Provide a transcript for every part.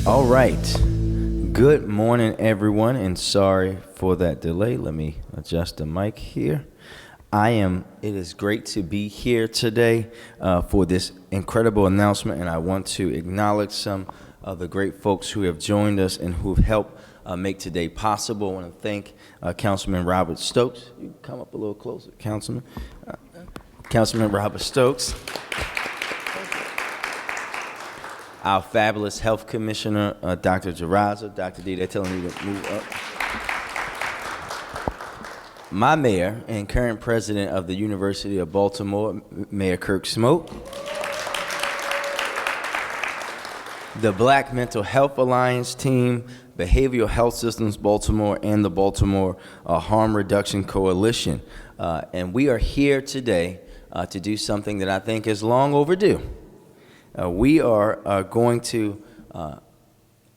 All right. Good morning, everyone, and sorry for that delay. Let me adjust the mic here. It is great to be here today for this incredible announcement, and I want to acknowledge some of the great folks who have joined us and who've helped make today possible. I want to thank Councilman Robert Stokes. You can come up a little closer, Councilman. Councilman Robert Stokes. Our fabulous Health Commissioner, Dr. Jaraza. Dr. D, they're telling you to move up. My mayor and current president of the University of Baltimore, Mayor Kirk Smoke. The Black Mental Health Alliance team, Behavioral Health Systems Baltimore, and the Baltimore Harm Reduction Coalition. And we are here today to do something that I think is long overdue. We are going to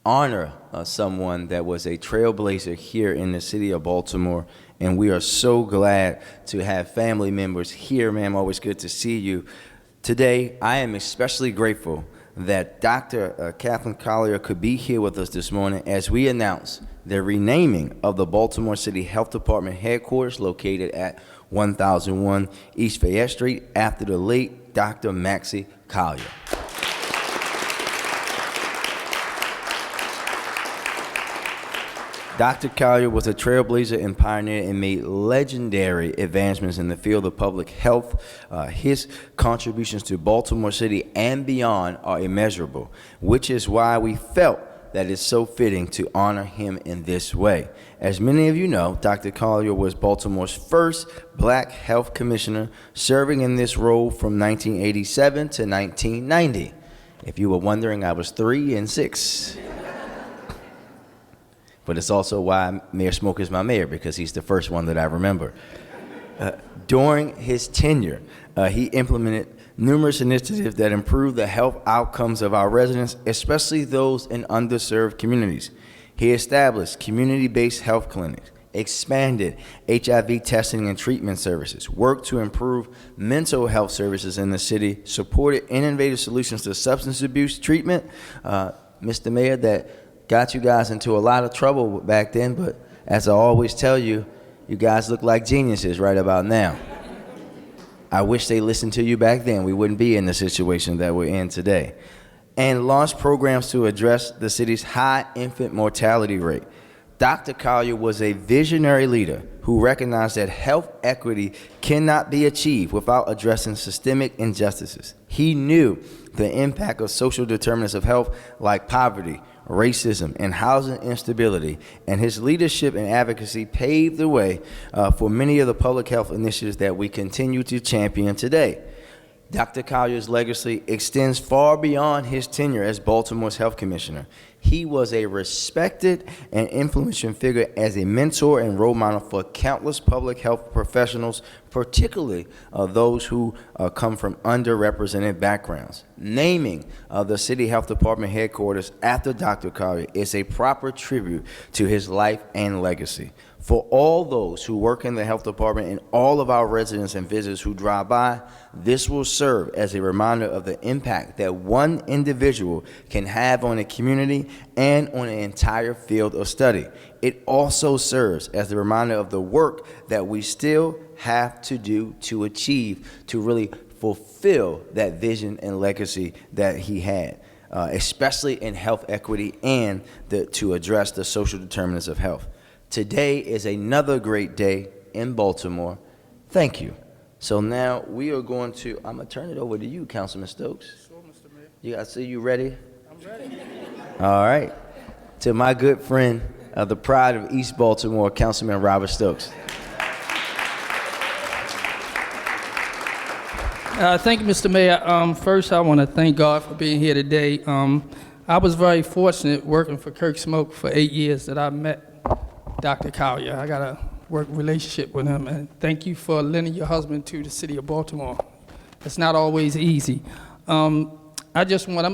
honor someone that was a trailblazer here in the city of Baltimore, and we are so glad to have family members here. Ma'am, always good to see you. Today, I am especially grateful that Dr. Kathleen Collier could be here with us this morning as we announce the renaming of the Baltimore City Health Department headquarters located at 1001 East Fayette Street after the late Dr. Maxie Collier. Dr. Collier was a trailblazer and pioneer and made legendary advancements in the field of public health. His contributions to Baltimore City and beyond are immeasurable, which is why we felt that it's so fitting to honor him in this way. As many of you know, Dr. Collier was Baltimore's first Black Health Commissioner, serving in this role from 1987 to 1990. If you were wondering, I was 3 and 6. But it's also why Mayor Smoke is my mayor, because he's the first one that I remember. During his tenure, he implemented numerous initiatives that improved the health outcomes of our residents, especially those in underserved communities. He established community-based health clinics, expanded HIV testing and treatment services, worked to improve mental health services in the city, supported innovative solutions to substance abuse treatment. Mr. Mayor, that got you guys into a lot of trouble back then, but as I always tell you, you guys look like geniuses right about now. I wish they listened to you back then. We wouldn't be in the situation that we're in today. And launched programs to address the city's high infant mortality rate. Dr. Collier was a visionary leader who recognized that health equity cannot be achieved without addressing systemic injustices. He knew the impact of social determinants of health like poverty, racism, and housing instability, and his leadership and advocacy paved the way for many of the public health initiatives that we continue to champion today. Dr. Collier's legacy extends far beyond his tenure as Baltimore's health commissioner. He was a respected and influential figure as a mentor and role model for countless public health professionals, particularly those who come from underrepresented backgrounds. Naming the City Health Department headquarters after Dr. Collier is a proper tribute to his life and legacy. For all those who work in the health department and all of our residents and visitors who drive by, this will serve as a reminder of the impact that one individual can have on a community and on an entire field of study. It also serves as a reminder of the work that we still have to do to achieve, to really fulfill that vision and legacy that he had, especially in health equity and to address the social determinants of health. Today is another great day in Baltimore. Thank you. So now we are going to, I'm going to turn it over to you, Councilman Stokes. Sure, Mr. Mayor. I see you ready? I'm ready. All right. To my good friend, the pride of East Baltimore, Councilman Robert Stokes. Thank you, Mr. Mayor. First, I want to thank God for being here today. I was very fortunate working for Kirk Smoke for 8 years that I met Dr. Collier. I got a work relationship with him, and thank you for lending your husband to the city of Baltimore. It's not always easy. I'm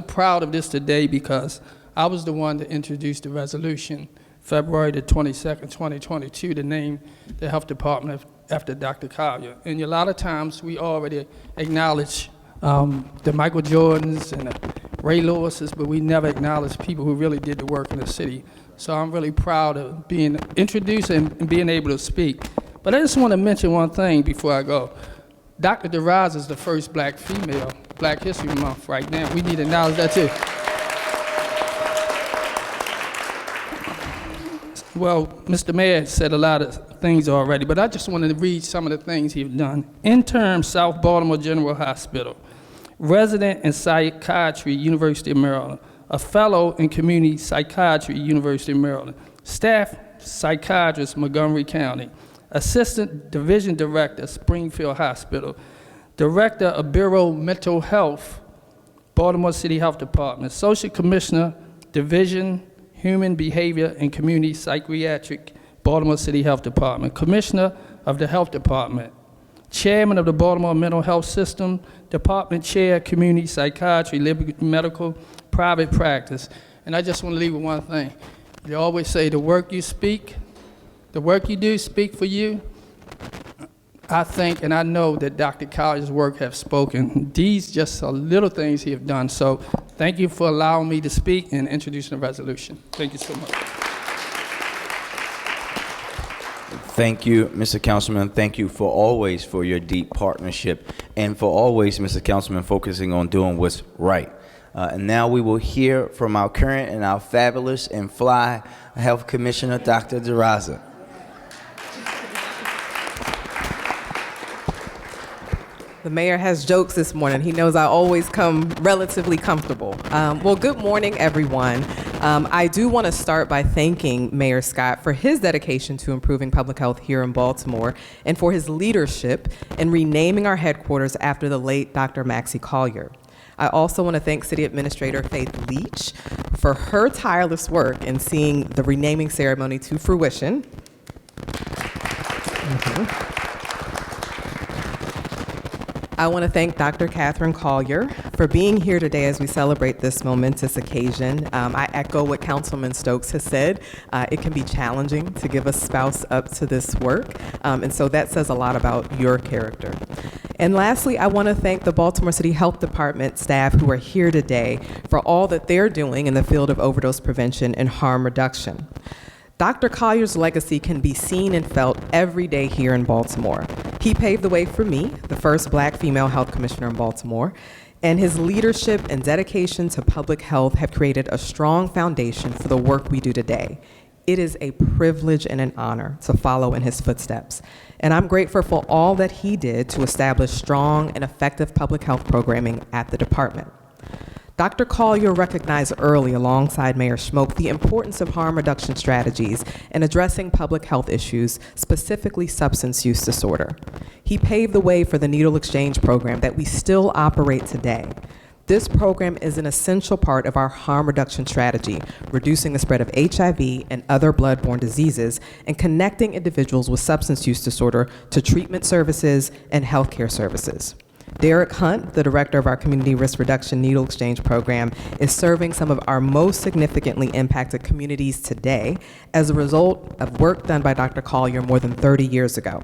proud of this today because I was the one to introduce the resolution February the 22nd, 2022, to name the health department after Dr. Collier. And a lot of times we already acknowledge the Michael Jordans and the Ray Lewis's, but we never acknowledge people who really did the work in the city. So I'm really proud of being introduced and being able to speak. But I just want to mention one thing before I go. Dr. DeRosa is the first black female, Black History Month right now. We need to acknowledge that too. Well, Mr. Mayor said a lot of things already, but I just wanted to read some of the things he's done. Intern, South Baltimore General Hospital. Resident in Psychiatry, University of Maryland. A fellow in Community Psychiatry, University of Maryland. Staff Psychiatrist, Montgomery County. Assistant Division Director, Springfield Hospital. Director of Bureau Mental Health, Baltimore City Health Department. Social Commissioner, Division Human Behavior and Community Psychiatric, Baltimore City Health Department. Commissioner of the Health Department. Chairman of the Baltimore Mental Health System, Department Chair, Community Psychiatry, Liberty Medical, Private Practice. And I just want to leave with one thing. They always say the work you do speak for you. I think and I know that Dr. Collier's work have spoken. These just are little things he have done. So thank you for allowing me to speak and introducing the resolution. Thank you so much. Thank you, Mr. Councilman. Thank you for your deep partnership and for always, Mr. Councilman, focusing on doing what's right. And now we will hear from our current and our fabulous and fly Health Commissioner, Dr. DeRosa. The mayor has jokes this morning. He knows I always come relatively comfortable. Well, good morning, everyone. I do want to start by thanking Mayor Scott for his dedication to improving public health here in Baltimore and for his leadership in renaming our headquarters after the late Dr. Maxie Collier. I also want to thank City Administrator Faith Leach for her tireless work in seeing the renaming ceremony to fruition. I want to thank Dr. Catherine Collier for being here today as we celebrate this momentous occasion. I echo what Councilman Stokes has said. It can be challenging to give a spouse up to this work, and so that says a lot about your character. And lastly, I want to thank the Baltimore City Health Department staff who are here today for all that they're doing in the field of overdose prevention and harm reduction. Dr. Collier's legacy can be seen and felt every day here in Baltimore. He paved the way for me, the first black female health commissioner in Baltimore, and his leadership and dedication to public health have created a strong foundation for the work we do today. It is a privilege and an honor to follow in his footsteps, and I'm grateful for all that he did to establish strong and effective public health programming at the department. Dr. Collier recognized early, alongside Mayor Schmoke, the importance of harm reduction strategies in addressing public health issues, specifically substance use disorder. He paved the way for the needle exchange program that we still operate today. This program is an essential part of our harm reduction strategy, reducing the spread of HIV and other bloodborne diseases and connecting individuals with substance use disorder to treatment services and healthcare services. Derek Hunt, the director of our Community Risk Reduction Needle Exchange Program, is serving some of our most significantly impacted communities today as a result of work done by Dr. Collier more than 30 years ago.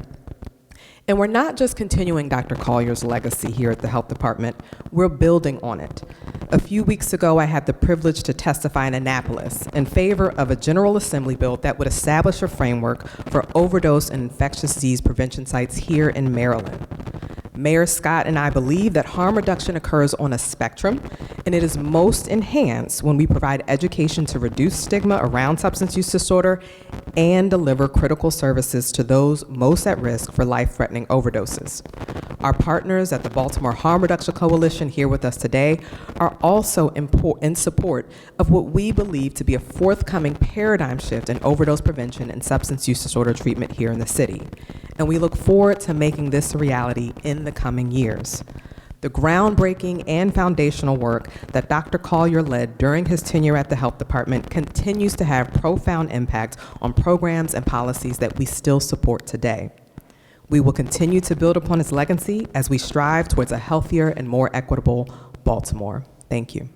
And we're not just continuing Dr. Collier's legacy here at the Health Department, we're building on it. A few weeks ago, I had the privilege to testify in Annapolis in favor of a General Assembly bill that would establish a framework for overdose and infectious disease prevention sites here in Maryland. Mayor Scott and I believe that harm reduction occurs on a spectrum, and it is most enhanced when we provide education to reduce stigma around substance use disorder and deliver critical services to those most at risk for life-threatening overdoses. Our partners at the Baltimore Harm Reduction Coalition here with us today are also in support of what we believe to be a forthcoming paradigm shift in overdose prevention and substance use disorder treatment here in the city. And we look forward to making this a reality in the coming years. The groundbreaking and foundational work that Dr. Collier led during his tenure at the Health Department continues to have profound impact on programs and policies that we still support today. We will continue to build upon his legacy as we strive towards a healthier and more equitable Baltimore. Thank you.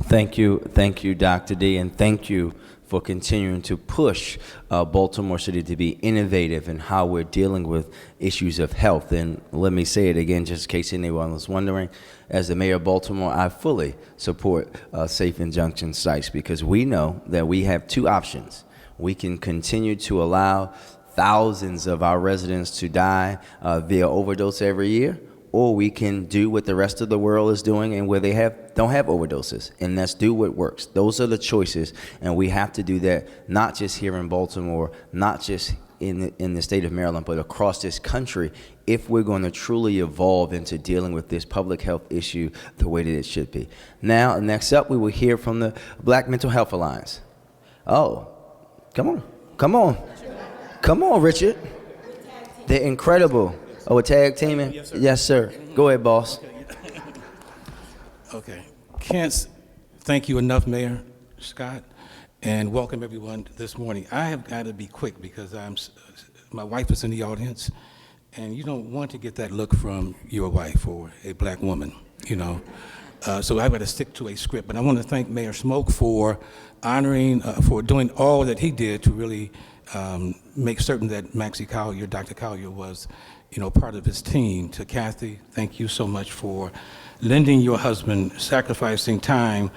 Thank you, Dr. D, and thank you for continuing to push Baltimore City to be innovative in how we're dealing with issues of health. And let me say it again, just in case anyone was wondering, as the mayor of Baltimore, I fully support safe injunction sites because we know that we have two options. We can continue to allow thousands of our residents to die via overdose every year, or we can do what the rest of the world is doing and where they don't have overdoses, and that's do what works. Those are the choices, and we have to do that not just here in Baltimore, not just in the state of Maryland, but across this country if we're going to truly evolve into dealing with this public health issue the way that it should be. Now, next up, we will hear from the Black Mental Health Alliance. Oh, come on, Richard. They're incredible. Oh, a tag teaming? Yes, sir. Yes, sir. Go ahead, boss. Okay. Can't thank you enough, Mayor Scott, and welcome everyone this morning. I have got to be quick because my wife is in the audience, and you don't want to get that look from your wife or a black woman, you know. So I've got to stick to a script. But I want to thank Mayor Smoke for honoring, for doing all that he did to really make certain that Maxie Collier, Dr. Collier, was part of his team. To Kathy, thank you so much for lending your husband, sacrificing time,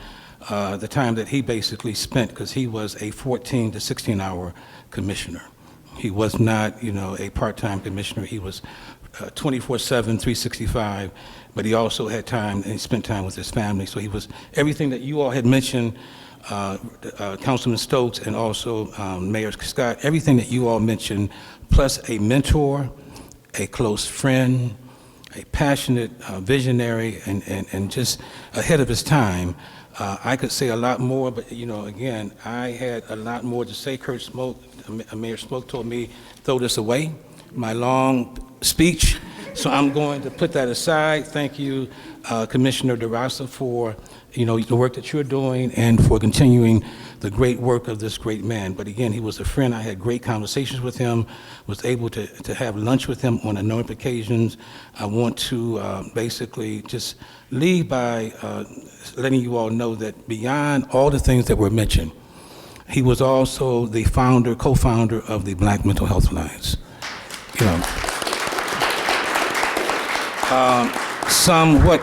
the time that he basically spent, because he was a 14 to 16 hour commissioner. He was not, a part-time commissioner. He was 24/7, 365, but he also had time, and he spent time with his family. So he was everything that you all had mentioned, Councilman Stokes and also Mayor Scott, everything that you all mentioned, plus a mentor, a close friend, a passionate visionary, and just ahead of his time. I could say a lot more, but again, I had a lot more to say. Mayor Smoke told me, throw this away, my long speech, so I'm going to put that aside. Thank you, Commissioner DeRosa, for the work that you're doing and for continuing the great work of this great man. But again, he was a friend. I had great conversations with him, was able to have lunch with him on a number of occasions. I want to basically just leave by letting you all know that beyond all the things that were mentioned, he was also the co-founder of the Black Mental Health Alliance.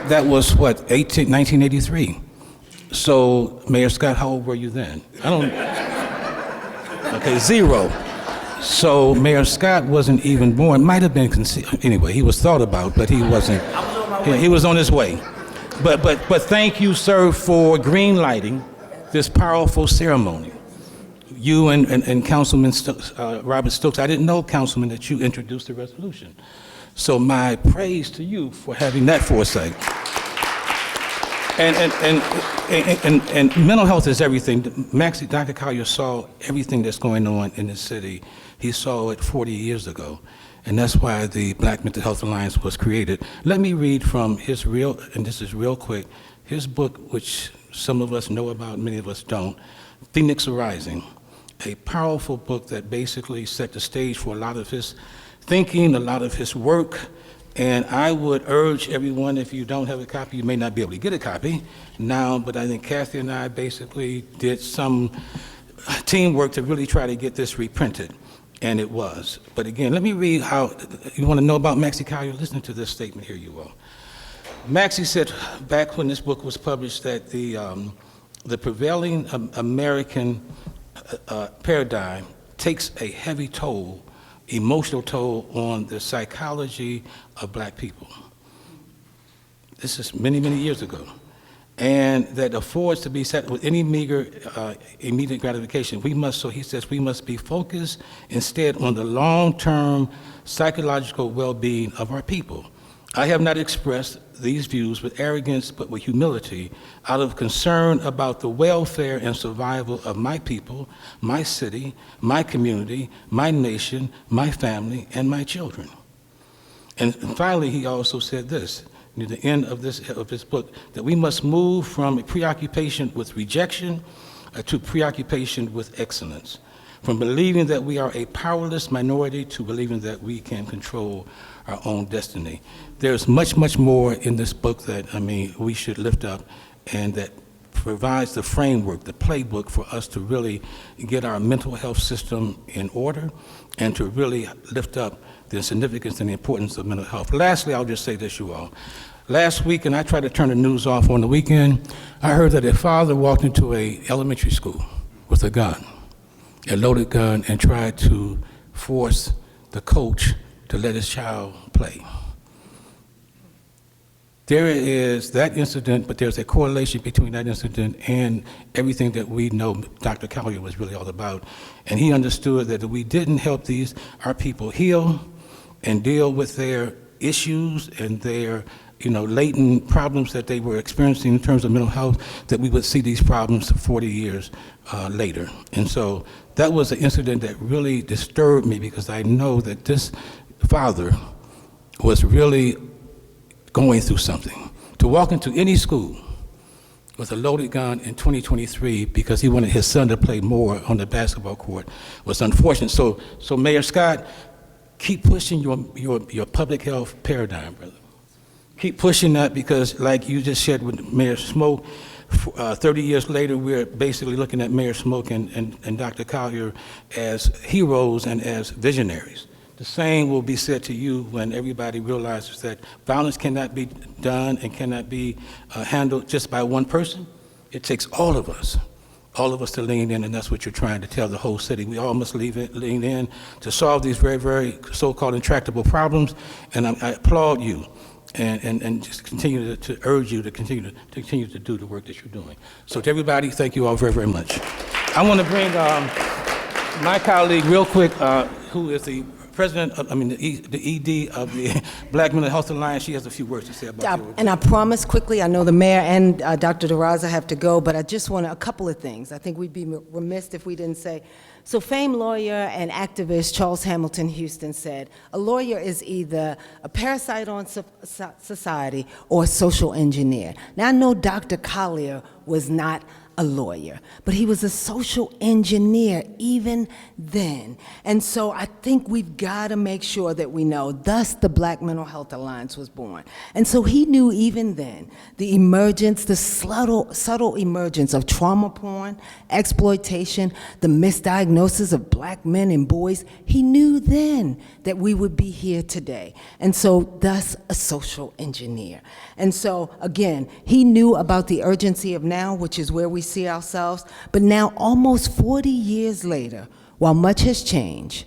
That was 1983. So, Mayor Scott, how old were you then? Okay, 0. So, Mayor Scott wasn't even born, might have been conceived. Anyway, he was thought about, but he wasn't. He was on his way. But thank you, sir, for green lighting this powerful ceremony. You and Councilman Robert Stokes, I didn't know, Councilman, that you introduced the resolution. So my praise to you for having that foresight. And mental health is everything. Dr. Collier saw everything that's going on in the city. He saw it 40 years ago. And that's why the Black Mental Health Alliance was created. Let me read from his and this is real quick, his book, which some of us know about, many of us don't, Phoenix Arising, a powerful book that basically set the stage for a lot of his thinking, a lot of his work. And I would urge everyone, if you don't have a copy, you may not be able to get a copy now, but I think Kathy and I basically did some teamwork to really try to get this reprinted, and it was. But again, let me read how, you want to know about Maxie Collier? Listen to this statement here, you all. Maxie said back when this book was published that the prevailing American paradigm takes a heavy toll, emotional toll on the psychology of black people. This is many, many years ago. And that affords to be set with any meager immediate gratification. He says, we must be focused instead on the long-term psychological well-being of our people. I have not expressed these views with arrogance, but with humility, out of concern about the welfare and survival of my people, my city, my community, my nation, my family, and my children. And finally, he also said this, near the end of this book, that we must move from a preoccupation with rejection to preoccupation with excellence, from believing that we are a powerless minority to believing that we can control our own destiny. There's much, much more in this book that, we should lift up and that provides the framework, the playbook for us to really get our mental health system in order and to really lift up the significance and the importance of mental health. Lastly, I'll just say this, you all. Last week, and I tried to turn the news off on the weekend, I heard that a father walked into a elementary school with a gun, a loaded gun, and tried to force the coach to let his child play. There is that incident, but there's a correlation between that incident and everything that we know Dr. Collier was really all about. And he understood that if we didn't help our people heal and deal with their issues and their latent problems that they were experiencing in terms of mental health, that we would see these problems 40 years later. And so that was an incident that really disturbed me because I know that this father was really going through something. To walk into any school with a loaded gun in 2023 because he wanted his son to play more on the basketball court was unfortunate. So Mayor Scott, keep pushing your public health paradigm, brother. Keep pushing that because, like you just shared with Mayor Smoke, 30 years later, we're basically looking at Mayor Smoke and Dr. Collier as heroes and as visionaries. The same will be said to you when everybody realizes that violence cannot be done and cannot be handled just by one person. It takes all of us to lean in, and that's what you're trying to tell the whole city. We all must lean in to solve these very, very so-called intractable problems, and I applaud you. And just continue to urge you to continue to do the work that you're doing. So to everybody, thank you all very, very much. I want to bring my colleague real quick, who is the president, the ED of the Black Mental Health Alliance. She has a few words to say about it. And I promise quickly, I know the mayor and Dr. DeRaza have to go, but I just want a couple of things. I think we'd be remiss if we didn't say. So famed lawyer and activist Charles Hamilton Houston said, a lawyer is either a parasite on society or a social engineer. Now I know Dr. Collier was not a lawyer, but he was a social engineer even then. And so I think we've got to make sure that we know, thus the Black Mental Health Alliance was born. And so he knew even then the emergence, the subtle emergence of trauma porn, exploitation, the misdiagnosis of black men and boys. He knew then that we would be here today. And so thus a social engineer. And so again, he knew about the urgency of now, which is where we see ourselves, but now almost 40 years later, while much has changed,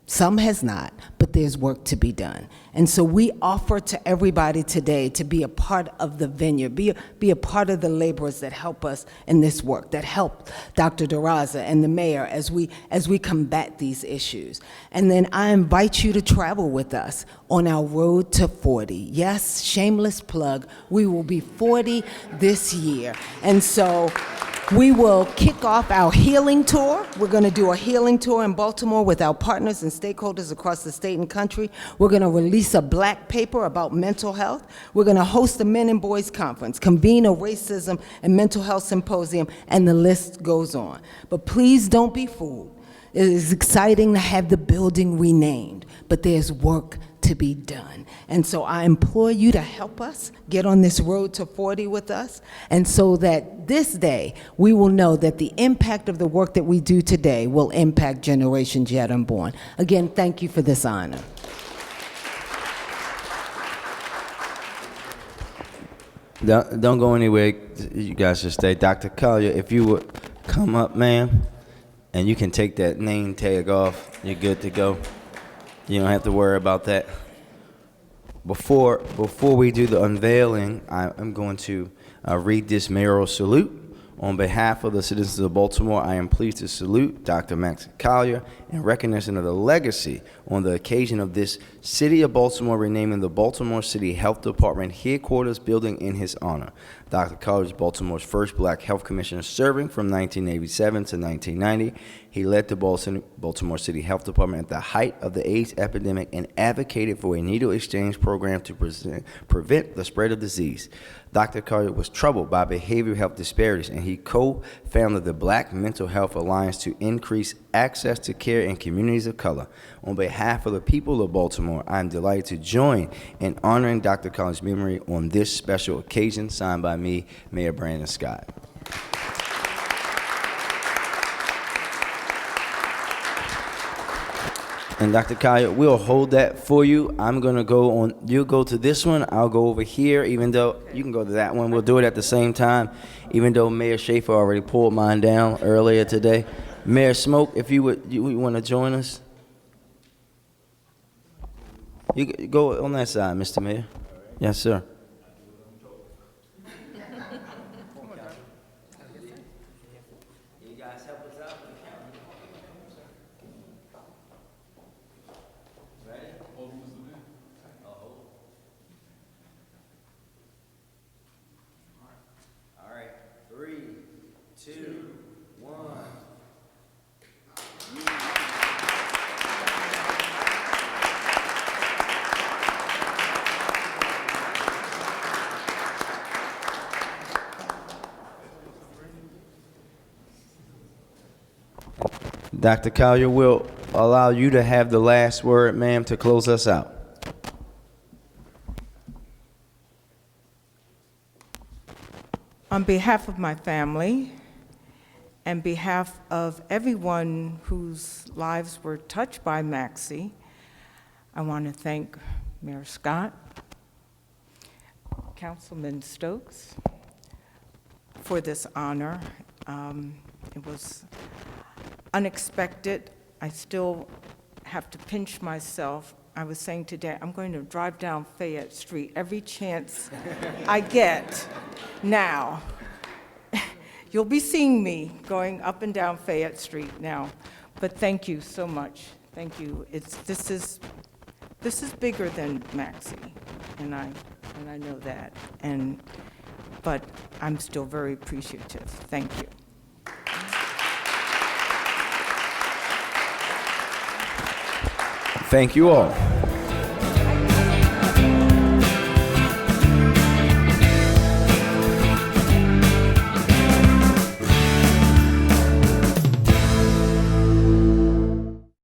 some has not, but there's work to be done. And so we offer to everybody today to be a part of the vineyard, be a part of the laborers that help us in this work, that help Dr. DeRaza and the mayor as we combat these issues. And then I invite you to travel with us on our road to 40. Yes, shameless plug, we will be 40 this year. And so we will kick off our healing tour. We're going to do a healing tour in Baltimore with our partners and stakeholders across the state and country. We're going to release a black paper about mental health. We're going to host a Men and Boys Conference, convene a racism and mental health symposium, and the list goes on. But please don't be fooled. It is exciting to have the building renamed, but there's work to be done. And so I implore you to help us get on this road to 40 with us, and so that this day we will know that the impact of the work that we do today will impact generations yet unborn. Again, thank you for this honor. Don't go anywhere. You guys should stay. Dr. Collier, if you would come up, ma'am, and you can take that name tag off, you're good to go. You don't have to worry about that. Before we do the unveiling, I'm going to read this mayoral salute. On behalf of the citizens of Baltimore, I am pleased to salute Dr. Max Collier in recognition of the legacy on the occasion of this City of Baltimore renaming the Baltimore City Health Department headquarters building in his honor. Dr. Collier is Baltimore's first black health commissioner, serving from 1987 to 1990. He led the Baltimore City Health Department at the height of the AIDS epidemic and advocated for a needle exchange program to prevent the spread of disease. Dr. Collier was troubled by behavioral health disparities, and he co-founded the Black Mental Health Alliance to increase access to care in communities of color. On behalf of the people of Baltimore, I am delighted to join in honoring Dr. Collier's memory on this special occasion, signed by me, Mayor Brandon Scott. And Dr. Collier, we'll hold that for you. I'm gonna go on, you'll go to this one, I'll go over here, even though, you can go to that one, we'll do it at the same time, even though Mayor Schaefer already pulled mine down earlier today. Mayor Smoke, if you wanna join us? You go on that side, Mr. Mayor. Yes, sir. All right, 3, 2, 1. Dr. Collier, will allow you to have the last word, ma'am, to close us out. On behalf of my family and behalf of everyone whose lives were touched by Maxie, I want to thank Mayor Scott, Councilman Stokes for this honor. It was unexpected. I still have to pinch myself. I was saying today, I'm going to drive down Fayette Street every chance I get now. You'll be seeing me going up and down Fayette Street now. But thank you so much. Thank you. This is bigger than Maxie, and I know that. But I'm still very appreciative. Thank you. Thank you all.